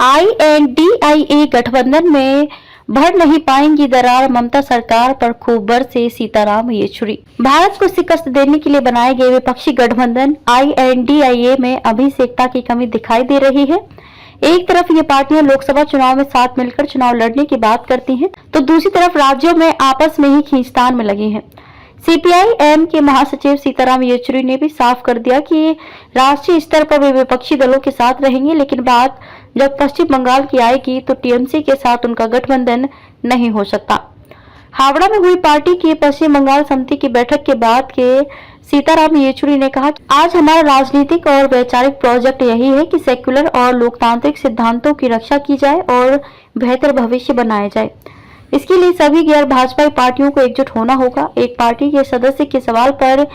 INDIA गठबंधन में भर नहीं पाएंगी दरार, ममता सरकार पर खूब बरसे सीताराम येचुरी। भारत को शिकस्त देने के लिए बनाए गए विपक्षी गठबंधन INDIA में अभी से एकता की कमी दिखाई दे रही है। एक तरफ ये पार्टियां लोकसभा चुनाव में साथ मिलकर चुनाव लड़ने की बात करती हैं, तो दूसरी तरफ राज्यों में आपस में ही खींचतान में लगी हैं। CPI-M के महासचिव सीताराम येचुरी ने भी साफ कर दिया कि राष्ट्रीय स्तर पर वे विपक्षी दलों के साथ रहेंगे, लेकिन बात जब पश्चिम बंगाल की आएगी तो TMC के साथ उनका गठबंधन नहीं हो सकता। हावड़ा में हुई पार्टी की पश्चिम बंगाल समिति की बैठक के बाद के सीताराम येचुरी ने कहा, आज हमारा राजनीतिक और वैचारिक प्रोजेक्ट यही है कि सेक्युलर और लोकतांत्रिक सिद्धांतों की रक्षा की जाए और बेहतर भविष्य बनाया जाए। इसके लिए सभी गैर भाजपाई पार्टियों को एकजुट होना होगा। एक पार्टी के सदस्य के सवाल पर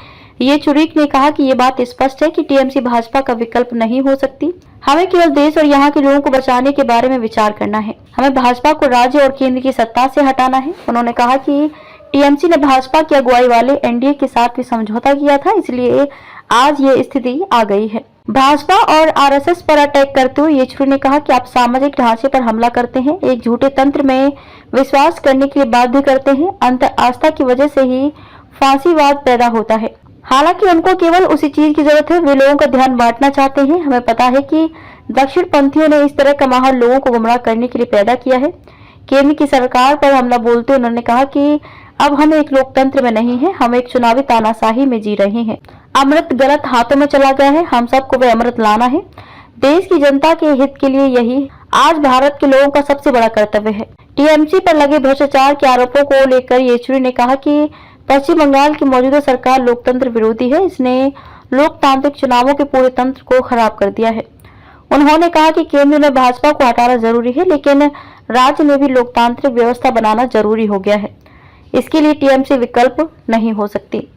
येचुरी ने कहा कि ये बात स्पष्ट है कि TMC भाजपा का विकल्प नहीं हो सकती। हमें केवल देश और यहाँ के लोगों को बचाने के बारे में विचार करना है। हमें भाजपा को राज्य और केंद्र की सत्ता से हटाना है। उन्होंने कहा कि TMC ने भाजपा की अगुवाई वाले NDA के साथ भी समझौता किया था, इसलिए आज ये स्थिति आ गई है। भाजपा और RSS पर अटैक करते हुए येचुरी ने कहा कि आप सामाजिक ढांचे पर हमला करते हैं, एक झूठे तंत्र में विश्वास करने के लिए बाध्य करते हैं। अंतर आस्था की वजह से ही फांसीवाद पैदा होता है। हालांकि उनको केवल उसी चीज की जरूरत है, वे लोगों का ध्यान बांटना चाहते हैं। हमें पता है कि दक्षिण पंथियों ने इस तरह का माहौल लोगों को गुमराह करने के लिए पैदा किया है। केंद्र की सरकार पर हमला बोलते उन्होंने कहा कि अब हम एक लोकतंत्र में नहीं है, हम एक चुनावी तानाशाही में जी रहे हैं। अमृत गलत हाथों में चला गया है, हम सबको वह अमृत लाना है। देश की जनता के हित के लिए यही आज भारत के लोगों का सबसे बड़ा कर्तव्य है। TMC पर लगे भ्रष्टाचार के आरोपों को लेकर येचुरी ने कहा कि पश्चिम बंगाल की मौजूदा सरकार लोकतंत्र विरोधी है, इसने लोकतांत्रिक चुनावों के पूरे तंत्र को खराब कर दिया है। उन्होंने कहा कि केंद्र में भाजपा को हटाना जरूरी है, लेकिन राज्य में भी लोकतांत्रिक व्यवस्था बनाना जरूरी हो गया है। इसके लिए TMC विकल्प नहीं हो सकती।